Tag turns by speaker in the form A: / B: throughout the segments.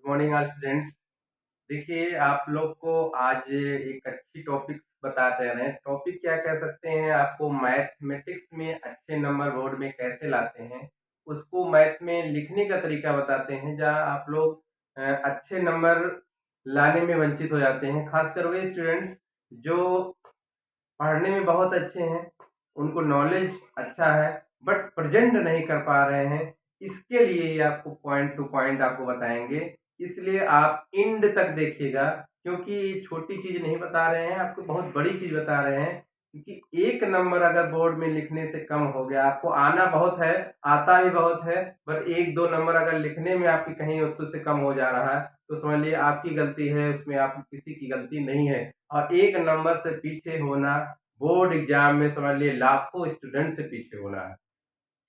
A: Good morning all students. देखिए आप लोग को आज एक अच्छी टॉपिक बताते रहे हैं। टॉपिक क्या कह सकते हैं, आपको मैथमेटिक्स में अच्छे नंबर बोर्ड में कैसे लाते हैं, उसको मैथ में लिखने का तरीका बताते हैं। जहाँ आप लोग अच्छे नंबर लाने में वंचित हो जाते हैं, खासकर वे स्टूडेंट्स जो पढ़ने में बहुत अच्छे हैं, उनको नॉलेज अच्छा है बट प्रेजेंट नहीं कर पा रहे हैं। इसके लिए ये आपको पॉइंट टू पॉइंट आपको बताएंगे, इसलिए आप एंड तक देखिएगा, क्योंकि छोटी चीज नहीं बता रहे हैं, आपको बहुत बड़ी चीज बता रहे हैं। क्योंकि एक नंबर अगर बोर्ड में लिखने से कम हो गया, आपको आना बहुत है, आता भी बहुत है, पर एक दो नंबर अगर लिखने में आपकी कहीं उत्तर से कम हो जा रहा है तो समझ लिए आपकी गलती है, उसमें आप किसी की गलती नहीं है। और एक नंबर से पीछे होना बोर्ड एग्जाम में समझ लिए लाखों स्टूडेंट से पीछे होना है।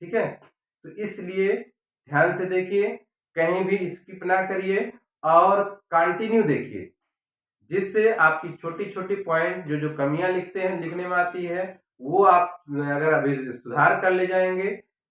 A: ठीक है, तो इसलिए ध्यान से देखिए, कहीं भी स्किप ना करिए और कंटिन्यू देखिए, जिससे आपकी छोटी छोटी पॉइंट जो जो कमियां लिखते हैं लिखने में आती है, वो आप अगर अभी सुधार कर ले जाएंगे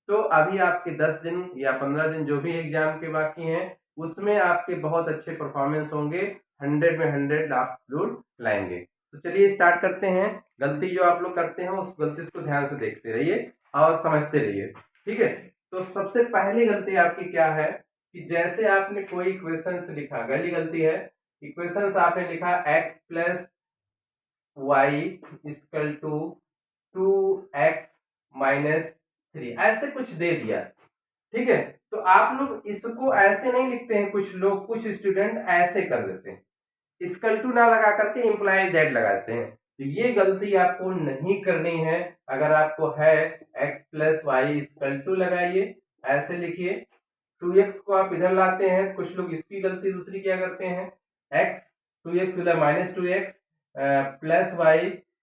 A: तो अभी आपके 10 दिन या 15 दिन जो भी एग्जाम के बाकी हैं उसमें आपके बहुत अच्छे परफॉर्मेंस होंगे। 100 में 100 आप जरूर लाएंगे। तो चलिए स्टार्ट करते हैं। गलती जो आप लोग करते हैं उस गलती को ध्यान से देखते रहिए और समझते रहिए। ठीक है, तो सबसे पहली गलती आपकी क्या है कि जैसे आपने कोई क्वेश्चन लिखा, पहली गलती है इक्वेशंस आपने लिखा x plus y equal to 2x minus 3, ऐसे कुछ दे दिया। ठीक है, तो आप लोग इसको ऐसे नहीं लिखते हैं, कुछ लोग कुछ स्टूडेंट ऐसे कर देते हैं, इक्वल टू ना लगा करके इम्प्लाई दैट लगाते हैं। तो ये गलती आपको नहीं करनी है। अगर आपको है x plus y equal to लगाइए, ऐसे लिखिए। 2x को आप इधर लाते हैं, कुछ लोग इसकी गलती दूसरी क्या करते हैं, x 2x इधर minus 2x plus y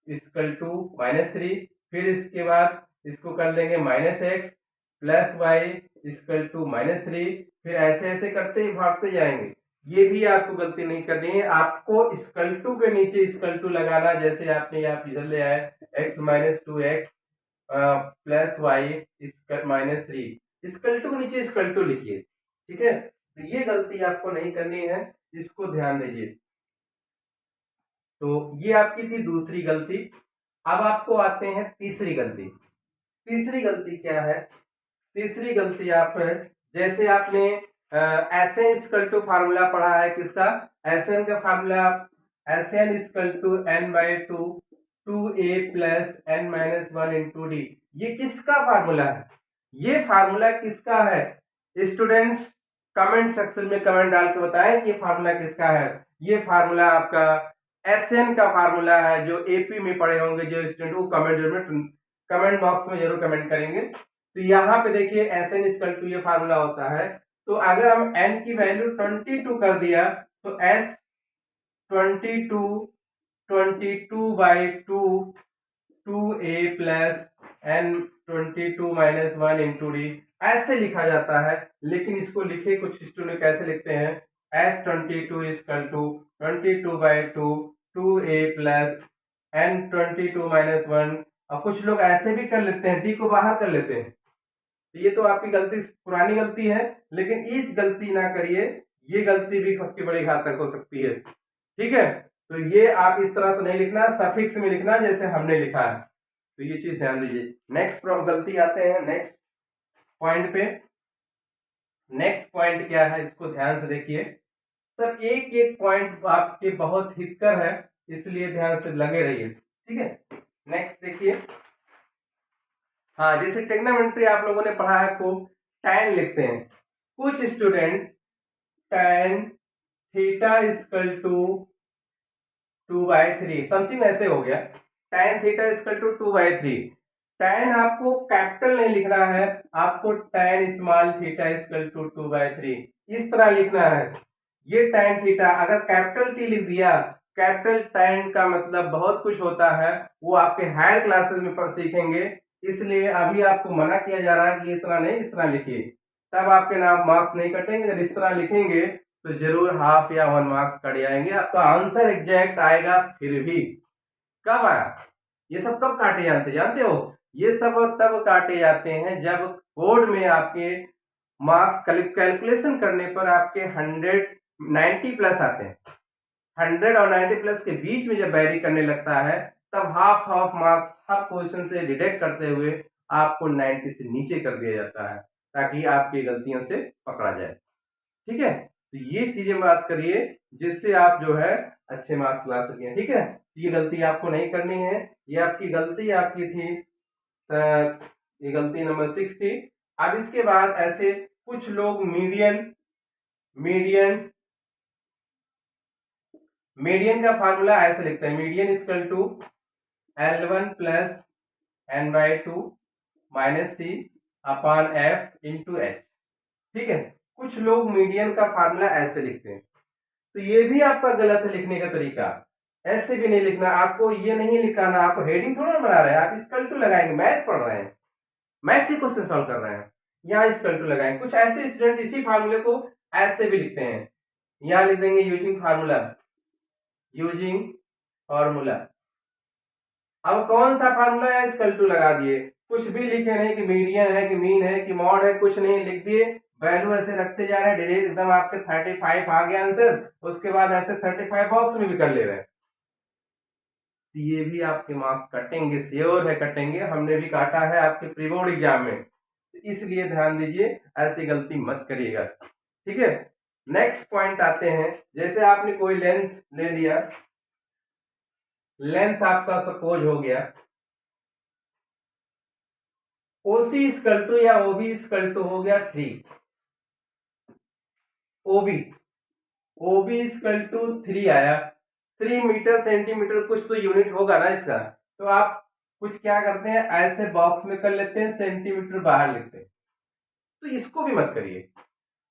A: equal to minus 3, फिर इसके बाद इसको कर लेंगे minus x plus y equal to minus 3, फिर ऐसे ऐसे करते ही भागते जाएंगे। ये भी आपको गलती नहीं करनी है, आपको इक्वल टू के नीचे इक्वल टू लगाना। जैसे आपने आप इधर ले आए x minus 2x plus y minus 3, equal to के नीचे इक्वल टू लिखिए। ठीक है, तो ये गलती आपको नहीं करनी है, इसको ध्यान दीजिए। तो ये आपकी थी दूसरी गलती। अब आपको आते हैं तीसरी गलती। तीसरी गलती क्या है, तीसरी गलती आप जैसे आपने S N equal to formula पढ़ा है किसका, एस एन का formula S N equal to N by two 2a plus N minus 1 into D. ये किसका फार्मूला है, ये फार्मूला किसका है स्टूडेंट्स? कमेंट सेक्शन में कमेंट डाल के बताएं ये फार्मूला किसका है। ये फार्मूला आपका एस एन का फार्मूला है। जो एपी में पढ़े होंगे जो स्टूडेंट, वो कमेंट बॉक्स में जरूर कमेंट करेंगे। तो यहाँ पे देखिए एस एन इक्वल टू ये फार्मूला होता है। तो अगर हम एन की वैल्यू 22 कर दिया तो S 22 by 2 a plus N 22 minus 1 into D, ऐसे लिखा जाता है। लेकिन इसको लिखे कुछ स्टूडेंट कैसे लिखते हैं, S 22 equal to 22 by 2 a plus N 22 minus 1, और कुछ लोग ऐसे भी कर लेते हैं, डी को बाहर कर लेते हैं। तो ये तो आपकी गलती पुरानी गलती है, लेकिन ये गलती ना करिए, ये गलती भी सबकी बड़ी घातक हो सकती है। ठीक है, तो ये आप इस तरह से नहीं लिखना, सफिक्स में लिखना जैसे हमने लिखा है। तो ये चीज ध्यान दीजिए। नेक्स्ट गलती आते हैं नेक्स्ट पॉइंट पे। नेक्स्ट पॉइंट क्या है, इसको ध्यान से देखिए। सर एक एक पॉइंट आपके बहुत हितकर है, इसलिए ध्यान से लगे रहिए। ठीक है, नेक्स्ट देखिए। हाँ, जैसे ट्रिग्नोमेट्री आप लोगों ने पढ़ा है, को tan लिखते हैं। कुछ student tan theta equal to 2/3 something ऐसे हो गया, tan theta equal to 2/3। tan आपको कैपिटल नहीं लिखना है, आपको tan small theta equal to 2/3 इस तरह लिखना है। ये tan थीटा अगर कैपिटल टी लिख दिया, कैपिटल tan का मतलब बहुत कुछ होता है, वो आपके हायर क्लासेस में पर सीखेंगे। इसलिए अभी आपको मना किया जा रहा है कि इस तरह नहीं, इस तरह लिखिए, तब आपके नाम मार्क्स नहीं कटेंगे। जब इस तरह लिखेंगे तो जरूर हाफ या 1 मार्क्स कट जाएंगे, आपका आंसर एग्जैक्ट आएगा। फिर भी कब आया, ये सब कब काटे जानते हो, ये सब तब काटे जाते हैं जब बोर्ड में आपके मार्क्स कैलकुलेशन करने पर आपके 100 90 प्लस आते हैं, 100 और 90 प्लस के बीच में जब वैरी करने लगता है तब हाफ हाफ मार्क्स हर क्वेश्चन से डिडक्ट करते हुए आपको 90 से नीचे कर दिया जाता है ताकि आपकी गलतियों से पकड़ा जाए। ठीक है, तो ये चीजें बात करिए जिससे आप जो है अच्छे मार्क्स ला सकें। ठीक है, ये गलती आपको नहीं करनी है। ये आपकी गलती आपकी थी, ये गलती नंबर 6 थी। अब इसके बाद ऐसे कुछ लोग मीडियन मीडियन मीडियन का फार्मूला ऐसे लिखते हैं, median equal to L1 plus n/2 minus C upon F into H. ठीक है, कुछ लोग मीडियन का फार्मूला ऐसे लिखते हैं, तो ये भी आपका गलत है लिखने का तरीका। ऐसे भी नहीं लिखना, आपको ये नहीं लिखाना, आपको हेडिंग थोड़ा बना रहे हैं, आप इक्वल टू लगाएंगे, मैथ पढ़ रहे हैं, मैथ के क्वेश्चन सॉल्व कर रहे हैं, यहाँ इक्वल टू लगाएंगे। कुछ ऐसे स्टूडेंट इसी फार्मूले को ऐसे भी लिखते हैं, यहाँ लिख देंगे यूजिंग फार्मूला, यूजिंग फार्मूला। अब कौन सा फार्मूला है, इक्वल टू लगा दिए, कुछ भी लिखे नहीं कि मीडियन है कि मीन है कि मॉड है, कुछ नहीं लिख दिए, वैल्यू ऐसे रखते जा रहे हैं, डायरेक्ट एकदम आपके 35 आ गया आंसर, उसके बाद ऐसे 35 बॉक्स में भी कर ले रहे हैं। तो ये भी आपके मार्क्स कटेंगे, श्योर है कटेंगे, हमने भी काटा है आपके प्री बोर्ड एग्जाम में, तो इसलिए ध्यान दीजिए, ऐसी गलती मत करिएगा। ठीक है, नेक्स्ट पॉइंट आते हैं, जैसे आपने कोई लेंथ ले लिया, लेंथ आपका सपोज हो गया ओसी इक्वल टू या ओबी इक्वल टू हो गया 3, ओबी ओबी इक्वल टू 3 आया, 3 मीटर सेंटीमीटर कुछ तो यूनिट होगा ना इसका, तो आप कुछ क्या करते हैं ऐसे बॉक्स में कर लेते हैं, सेंटीमीटर बाहर लेते हैं, तो इसको भी मत करिए।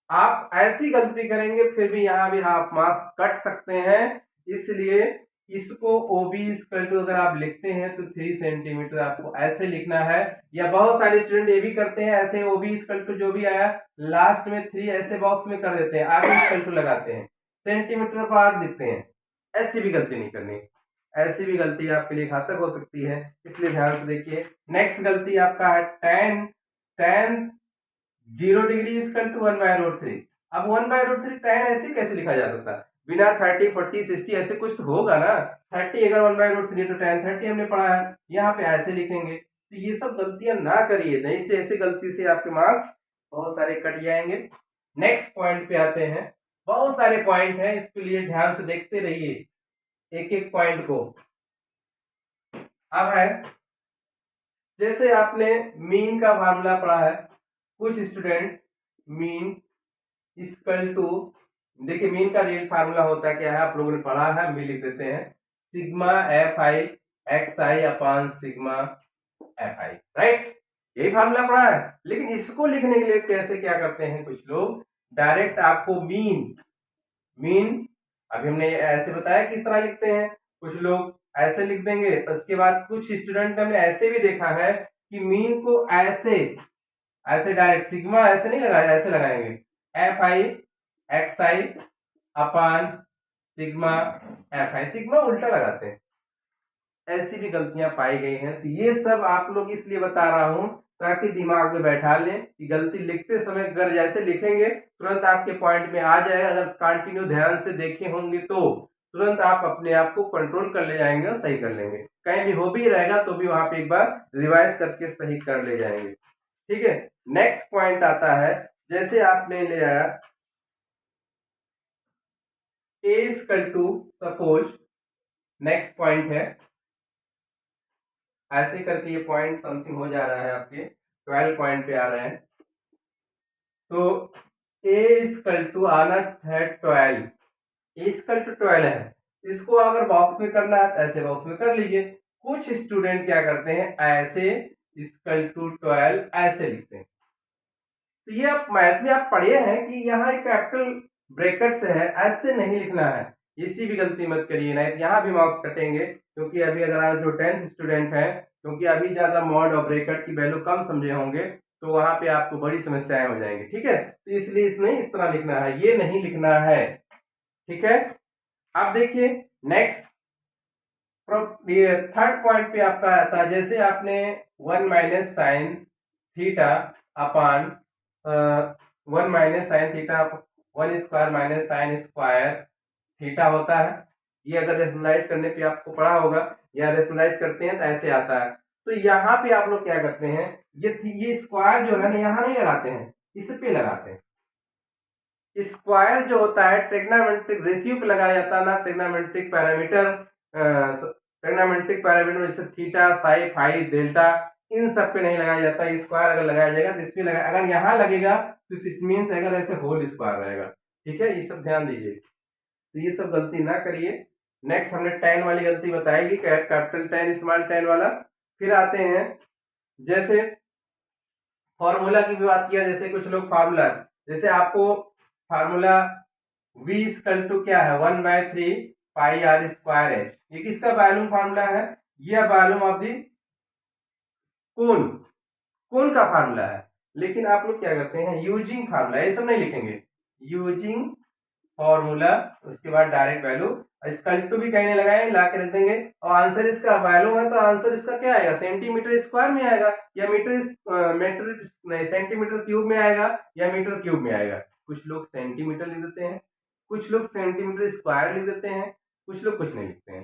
A: आप ऐसी गलती करेंगे फिर भी यहाँ भी हाफ मार्क कट सकते हैं, इसलिए इसको ओबी इक्वल टू अगर आप लिखते हैं तो 3 सेंटीमीटर आपको ऐसे लिखना है। या बहुत सारे स्टूडेंट ये भी करते हैं, ऐसे ओबी इक्वल टू जो भी आया लास्ट में 3 ऐसे बॉक्स में कर देते हैं, आगे इक्वल टू लगाते हैं, सेंटीमीटर को आगे लिखते हैं, ऐसी भी गलती नहीं करनी, ऐसी भी गलती आपके लिए घातक हो सकती है, इसलिए ध्यान से देखिए। नेक्स्ट गलती आपका है tan 0 डिग्री इक्वल टू 1/√3। अब 1/√3 tan ऐसे कैसे लिखा जा सकता है, बिना 30 40 60 ऐसे कुछ तो होगा ना, 30 अगर 1/√3 तो tan 30 हमने पढ़ा है, यहाँ पे ऐसे लिखेंगे, तो ये सब गलतियां ना करिए, नहीं से ऐसे गलती से आपके मार्क्स बहुत सारे कट जाएंगे। नेक्स्ट पॉइंट पे आते हैं, बहुत सारे पॉइंट हैं, इसके लिए ध्यान से देखते रहिए एक एक पॉइंट को। अब है जैसे आपने मीन का फार्मूला पढ़ा है, कुछ स्टूडेंट मीन इक्वल टू, देखिए मीन का रियल फार्मूला होता क्या है आप लोगों ने पढ़ा है, हम भी लिख देते हैं, सिग्मा एफ आई एक्स आई अपॉन सिग्मा एफ आई, राइट, यही फार्मूला पढ़ा है। लेकिन इसको लिखने के लिए कैसे क्या करते हैं कुछ लोग, डायरेक्ट आपको मीन मीन अभी हमने ऐसे बताया किस तरह लिखते हैं, कुछ लोग ऐसे लिख देंगे, उसके बाद कुछ स्टूडेंट हमने ऐसे भी देखा है कि मीन को ऐसे ऐसे डायरेक्ट सिग्मा ऐसे नहीं लगाया, ऐसे लगाएंगे, F I x I upon sigma F I, sigma उल्टा लगाते हैं, ऐसी भी गलतियां पाई गई हैं। तो ये सब आप लोग इसलिए बता रहा हूं ताकि दिमाग में बैठा लें कि गलती लिखते समय अगर जैसे लिखेंगे तुरंत आपके पॉइंट में आ जाएगा, अगर कंटिन्यू ध्यान से देखे होंगे तो तुरंत आप अपने आप को कंट्रोल कर ले जाएंगे और सही कर लेंगे, कहीं भी हो भी रहेगा तो भी वहां पे एक बार रिवाइज करके सही कर ले जाएंगे। ठीक है, नेक्स्ट पॉइंट आता है, जैसे आपने ले आया a equal to, suppose next point है, ऐसे करके ये पॉइंट समथिंग हो जा रहा है, आपके 12 पॉइंट पे आ रहे हैं, तो a इक्वल टू आना है 12, इक्वल टू 12 है, इसको अगर बॉक्स में करना है तो ऐसे बॉक्स में कर लीजिए। कुछ स्टूडेंट क्या करते हैं ऐसे इक्वल टू 12 ऐसे लिखते हैं, तो ये आप मैथ में आप पढ़े हैं कि यहाँ एक कैपिटल ब्रैकेट से है, ऐसे नहीं लिखना है, इसी भी गलती मत करिए, नहीं तो यहाँ भी मार्क्स कटेंगे, क्योंकि अभी अगर आप जो 10th स्टूडेंट हैं, क्योंकि अभी ज्यादा मॉड और ब्रैकेट की वैल्यू कम समझे होंगे, तो वहां पे आपको बड़ी समस्याएं हो जाएंगी। ठीक है, तो इसलिए इसमें इस तरह लिखना है, ये नहीं लिखना है। ठीक है, अब देखिए नेक्स्ट थर्ड पॉइंट पे आपका आता है, जैसे आपने 1 minus sine theta upon 1 minus sine theta 1 square minus sine square theta होता है। ये अगर रेशनलाइज करने पे आपको पढ़ा होगा, या रेशनलाइज करते हैं तो ऐसे आता है। तो यहाँ पे आप लोग क्या करते हैं, ये स्क्वायर जो है ना यहाँ नहीं लगाते हैं, इस पे लगाते हैं। स्क्वायर जो होता है ट्रिग्नोमेट्रिक रेशियो पे लगाया जाता है, ना ट्रिग्नोमेट्रिक पैरामीटर। ट्रिग्नोमेट्रिक पैरामीटर जैसे थीटा, साई, फाई, डेल्टा, इन सब पे नहीं लगाया जाता। स्क्वायर अगर लगाया जाएगा तो इस पे लगा, अगर यहाँ लगेगा तो इट मीन्स अगर ऐसे होल स्क्वायर रहेगा। ठीक है, ये सब ध्यान दीजिए, तो ये सब गलती ना करिए। नेक्स्ट हमने टेन वाली गलती बताएगी, कैपिटल टेन स्मॉल टेन वाला। फिर आते हैं जैसे फॉर्मूला की भी बात किया, जैसे कुछ लोग फार्मूला, जैसे आपको फार्मूला v इक्वल टू क्या है 1/3 पाई आर स्क्वायर एच, ये किसका वॉल्यूम फार्मूला है, ये वॉल्यूम ऑफ दी कोन, कोन का फार्मूला है। लेकिन आप लोग क्या करते हैं, यूजिंग फार्मूला, ये सब नहीं लिखेंगे, यूजिंग फॉर्मूला, उसके बाद डायरेक्ट वैल्यू, इक्वल टू भी कहीं नहीं लगाए, ला के रख देंगे। और आंसर इसका वैल्यू है तो आंसर इसका क्या आएगा, सेंटीमीटर स्क्वायर में आएगा, या मीटर नहीं सेंटीमीटर क्यूब में आएगा, या मीटर क्यूब में आएगा। कुछ लोग सेंटीमीटर लिख देते हैं, कुछ लोग सेंटीमीटर स्क्वायर लिख देते हैं, कुछ लोग कुछ नहीं लिखते हैं।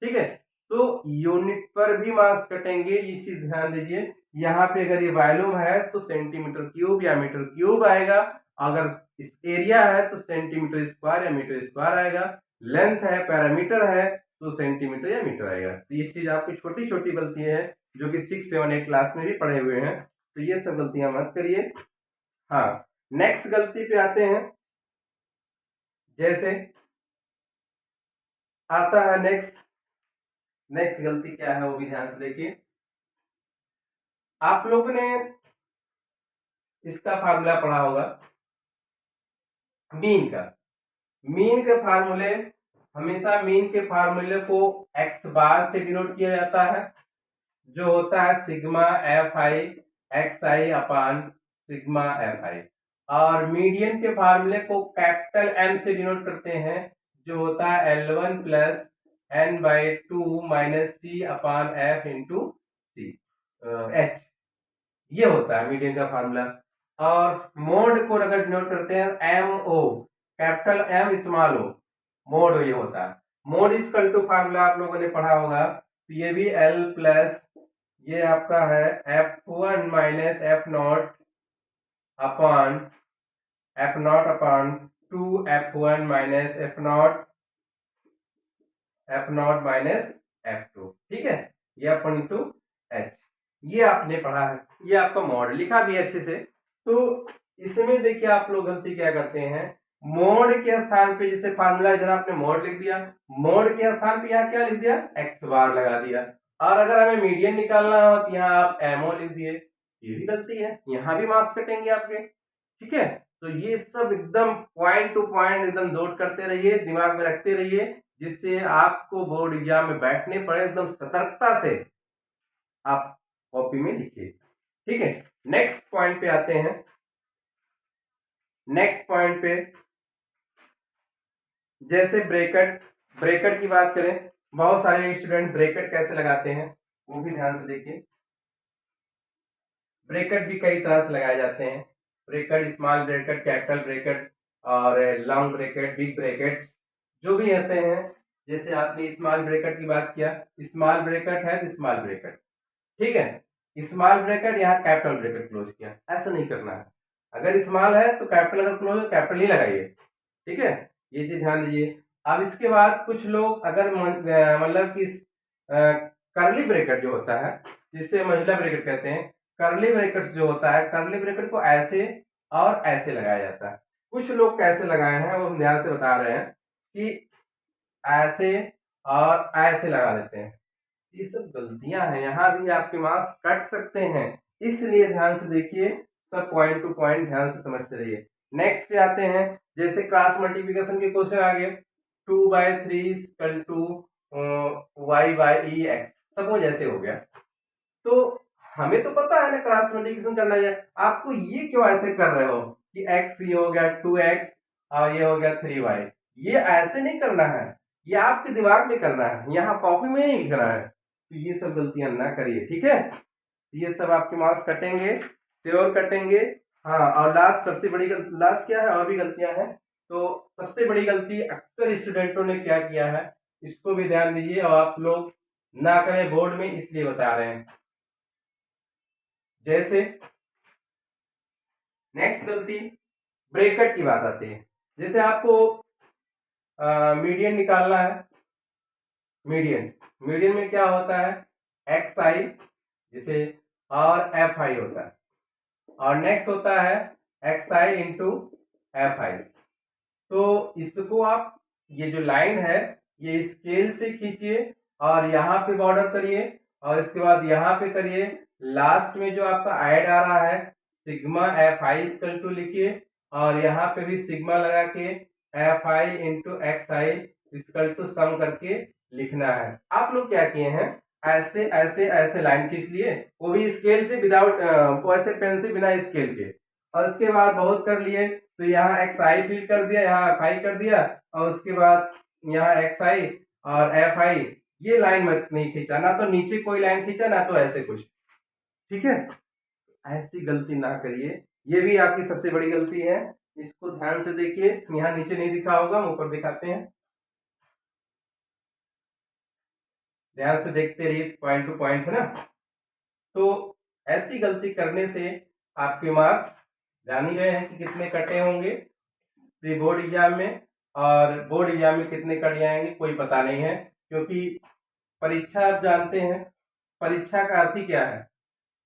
A: ठीक है, तो यूनिट पर भी मार्क्स कटेंगे, ये चीज ध्यान दीजिए। यहाँ पे अगर ये वॉल्यूम है तो सेंटीमीटर क्यूब या मीटर क्यूब आएगा, अगर इस एरिया है तो सेंटीमीटर स्क्वायर या मीटर स्क्वायर आएगा, लेंथ है पैरामीटर है तो सेंटीमीटर या मीटर आएगा। तो ये चीज आपकी छोटी छोटी गलती है जो कि 6, 7, 8 क्लास में भी पढ़े हुए हैं, तो ये सब गलतियां मत करिए। हाँ, नेक्स्ट गलती पे आते हैं, जैसे आता है नेक्स्ट गलती क्या है वो भी ध्यान से देखिए। आप लोगों ने इसका फार्मूला पढ़ा होगा मीन का। मीन के फार्मूले, हमेशा मीन के फार्मूले को एक्स बार से डिनोट किया जाता है, जो होता है सिग्मा एफ आई एक्स आई अपान सिग्मा एफ आई। और मीडियन के फार्मूले को कैपिटल एम से डिनोट करते हैं, जो होता है L1 प्लस n/2 माइनस सी upon F into C H, ये होता है मीडियन का फार्मूला। और मोड को अगर डिनोट करते हैं M O, capital M small O, mod ये होता है। मोड इक्वल टू फार्मूला आप लोगों ने पढ़ा होगा, तो ये भी L प्लस ये आपका है F1 माइनस F0 अपान 2 F1 minus F0 minus F2। ठीक है, ये अपन टू एच, ये आपने पढ़ा है, ये आपका मॉड लिखा भी है अच्छे से। तो इसमें देखिए आप लोग गलती क्या करते हैं, मोड के स्थान पे जैसे फार्मूला इधर आपने मोड लिख दिया, मोड के स्थान पे यहाँ क्या लिख दिया, एक्स बार लगा दिया। और अगर हमें मीडियन निकालना हो तो यहाँ आप एमओ लिख दिए, ये भी गलती है, यहाँ भी मार्क्स कटेंगे आपके। ठीक है, तो ये सब एकदम पॉइंट टू पॉइंट एकदम नोट करते रहिए, दिमाग में रखते रहिए, जिससे आपको बोर्ड एग्जाम में बैठने पड़े एकदम सतर्कता से आप कॉपी में लिखिए। ठीक है, नेक्स्ट पॉइंट पे आते हैं। नेक्स्ट पॉइंट पे जैसे ब्रैकेट की बात करें, बहुत सारे स्टूडेंट ब्रैकेट कैसे लगाते हैं वो भी ध्यान से देखिए। ब्रैकेट भी कई तरह से लगाए जाते हैं, bracket, small bracket, capital bracket और लॉन्ग ब्रैकेट, बिग ब्रैकेट जो भी होते हैं। जैसे आपने स्मॉल ब्रैकेट की बात किया, स्मॉल ब्रैकेट है तो स्मॉल ब्रैकेट, ठीक है, स्मॉल ब्रैकेट यहाँ कैपिटल ब्रैकेट क्लोज किया, ऐसा नहीं करना है। अगर स्मॉल है तो कैपिटल, अगर क्लोज है कैपिटल ही लगाइए। ठीक है, ये चीज ध्यान दीजिए। अब इसके बाद कुछ लोग अगर मतलब कि करली ब्रैकेट जो होता है, जिससे महिला ब्रैकेट कहते हैं, करली ब्रैकेट जो होता है, करली ब्रैकेट को ऐसे और ऐसे लगाया जाता है। कुछ लोग कैसे लगाए हैं वो हम ध्यान से बता रहे हैं कि ऐसे और ऐसे लगा देते हैं। ये सब गलतियां हैं, यहाँ भी आपके मार्क्स कट सकते हैं, इसलिए ध्यान से देखिए, सब पॉइंट टू पॉइंट ध्यान से समझते रहिए। नेक्स्ट पे आते हैं, जैसे क्रॉस मल्टीप्लिकेशन के क्वेश्चन आ गए, 2/3 equal to y/e x, suppose ऐसे हो गया। तो हमें तो पता है ना क्रॉस मल्टीप्लिकेशन करना है, आपको ये क्यों ऐसे कर रहे हो कि x ये हो गया 2x और ये हो गया 3y, ये ऐसे नहीं करना है, ये आपके दिमाग में करना है, यहाँ कॉपी में नहीं लिखना है। तो ये सब गलतियां ना करिए, ठीक है, ये सब आपके मार्क्स कटेंगे, श्योर कटेंगे। हाँ, और लास्ट सबसे बड़ी लास्ट क्या है, और भी गलतियां हैं। तो सबसे बड़ी गलती अक्सर स्टूडेंटों ने क्या किया है, इसको भी ध्यान दीजिए और आप लोग ना करें बोर्ड में, इसलिए बता रहे हैं। जैसे नेक्स्ट गलती ब्रेकेट की बात आती है। जैसे आपको मीडियन निकालना है। मीडियन मीडियन में क्या होता है, एक्स आई जिसे और एफ आई होता है, और नेक्स्ट होता है x I into F I. तो इसको आप, ये जो लाइन है ये स्केल से खींचिए और यहाँ पे बॉर्डर करिए और इसके बाद यहाँ पे करिए। लास्ट में जो आपका ऐड आ रहा है sigma F I equal to लिखिए और यहाँ पे भी सिग्मा लगा के F I into X I equal to sum करके लिखना है। आप लोग क्या किए हैं, ऐसे ऐसे ऐसे लाइन खींच लिए, वो भी स्केल से विदाउट वैसे पेन से बिना स्केल के, और उसके बाद बहुत कर लिए तो यहाँ एक्स आई फिल कर दिया, यहाँ एफ आई कर दिया और उसके बाद यहाँ एक्स आई और एफ आई। ये लाइन मत नहीं खींचा, ना तो नीचे कोई लाइन खींचा ना तो ऐसे कुछ, ठीक है। ऐसी गलती ना करिए, ये भी आपकी सबसे बड़ी गलती है। इसको ध्यान से देखिए, यहाँ नीचे नहीं दिखा होगा, हम ऊपर दिखाते हैं, ध्यान से देखते रहिए, पॉइंट टू पॉइंट है ना। तो ऐसी गलती करने से आपके मार्क्स जान ही गए हैं कि कितने कटे होंगे प्री बोर्ड एग्जाम में, और बोर्ड एग्जाम में कितने कट जाएंगे कोई पता नहीं है, क्योंकि परीक्षा आप जानते हैं, परीक्षा का अर्थ ही क्या है,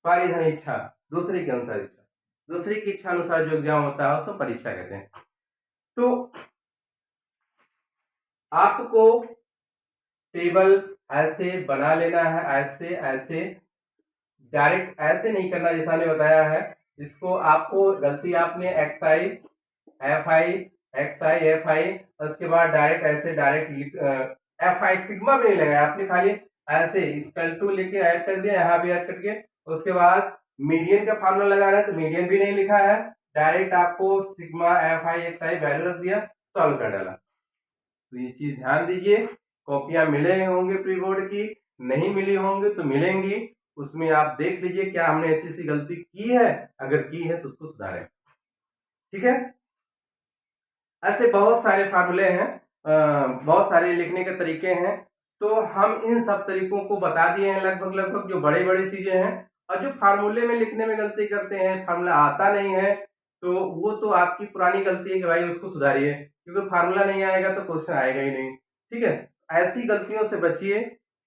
A: परिधन इच्छा, दूसरे के अनुसार इच्छा, दूसरे की इच्छा अनुसार जो एग्जाम होता है उसको परीक्षा कहते हैं। तो आपको टेबल ऐसे बना लेना है, ऐसे ऐसे, डायरेक्ट ऐसे नहीं करना जैसा मैंने बताया है। इसको आपको गलती आपने x I F I, x I F I, उसके बाद डायरेक्ट ऐसे डायरेक्ट एफ आई सिग्मा भी नहीं लगाया आपने, खाली ऐसे इक्वल टू लेके ऐड कर दिया, यहाँ भी ऐड करके उसके बाद मीडियन का फार्मूला लगाना है तो मीडियन भी नहीं लिखा है, डायरेक्ट आपको sigma F I x I value रख दिया, सॉल्व कर डाला। तो ये चीज ध्यान दीजिए, कॉपियां मिले होंगे प्री बोर्ड की, नहीं मिली होंगे तो मिलेंगी, उसमें आप देख लीजिए क्या हमने ऐसी ऐसी गलती की है, अगर की है तो उसको सुधारें, ठीक है। ऐसे बहुत सारे फार्मूले हैं, बहुत सारे लिखने के तरीके हैं, तो हम इन सब तरीकों को बता दिए हैं लगभग लगभग, जो बड़े बड़े चीजें हैं। और जो फार्मूले में लिखने में गलती करते हैं, फार्मूला आता नहीं है, तो वो तो आपकी पुरानी गलती है कि भाई उसको सुधारिए, क्योंकि फार्मूला नहीं आएगा तो क्वेश्चन आएगा ही नहीं, ठीक है। ऐसी गलतियों से बचिए,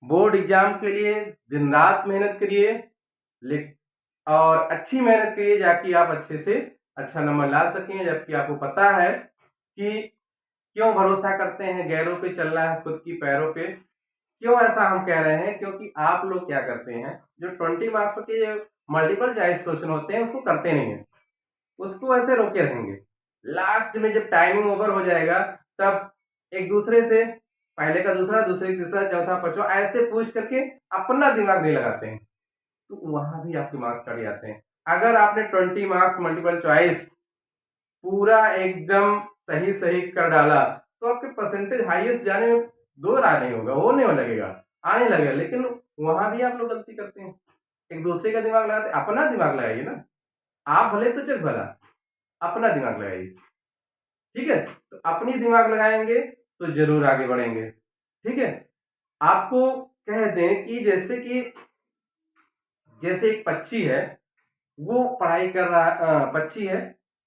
A: बोर्ड एग्जाम के लिए दिन रात मेहनत करिए, लिख और अच्छी मेहनत करिए, जाकि आप अच्छे से अच्छा नंबर ला सकें। जबकि आपको पता है कि क्यों भरोसा करते हैं, गैरों पे चलना है खुद की पैरों पे, क्यों ऐसा हम कह रहे हैं, क्योंकि आप लोग क्या करते हैं, जो 20 मार्क्स के मल्टीपल चॉइस क्वेश्चन होते हैं उसको करते नहीं है, उसको ऐसे रोके रहेंगे। लास्ट में जब टाइमिंग ओवर हो जाएगा तब एक दूसरे से, पहले का दूसरा, दूसरे का तीसरा, चौथा पांचवा ऐसे पूछ करके अपना दिमाग नहीं लगाते हैं, तो वहां भी आपके मार्क्स कट जाते हैं। अगर आपने 20 मार्क्स मल्टीपल चॉइस पूरा एकदम सही सही कर डाला तो आपके परसेंटेज हाईएस्ट जाने में दो राह नहीं होगा, वो नहीं लगेगा, आने लगेगा। लेकिन वहां भी आप लोग गलती करते हैं, एक दूसरे का दिमाग लगाते, अपना दिमाग लगाइए ना, आप भले तो चल भला, अपना दिमाग लगाइए, ठीक है। तो अपनी दिमाग लगाएंगे तो जरूर आगे बढ़ेंगे, ठीक है। आपको कह दें कि जैसे एक पक्षी है, वो पढ़ाई कर रहा, पक्षी है,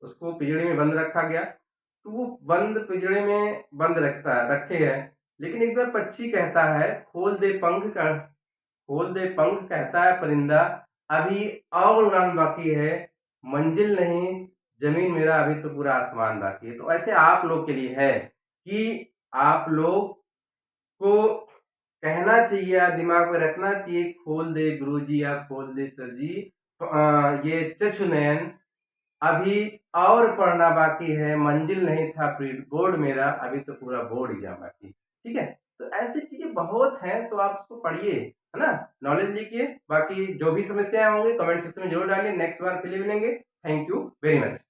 A: उसको पिंजड़े में बंद रखा गया, तो वो बंद पिंजड़े में बंद रखे है, लेकिन एक बार पक्षी कहता है खोल दे पंख का, खोल दे पंख कहता है परिंदा, अभी और उड़ान बाकी है, मंजिल नहीं जमीन मेरा, अभी तो पूरा आसमान बाकी है। तो ऐसे आप लोग के लिए है कि आप लोग को कहना चाहिए या दिमाग में रखना चाहिए, खोल दे गुरुजी या खोल दे सर जी, ये चक्षु नयन, अभी और पढ़ना बाकी है, मंजिल नहीं था प्री बोर्ड मेरा, अभी तो पूरा बोर्ड एग्जाम बाकी, ठीक है। तो ऐसी चीजें बहुत हैं, तो आप उसको पढ़िए, है ना, नॉलेज लिखिए। बाकी जो भी समस्याएं होंगी कमेंट सेक्शन में जरूर डालिए, नेक्स्ट बार फिर मिलेंगे। Thank you very much.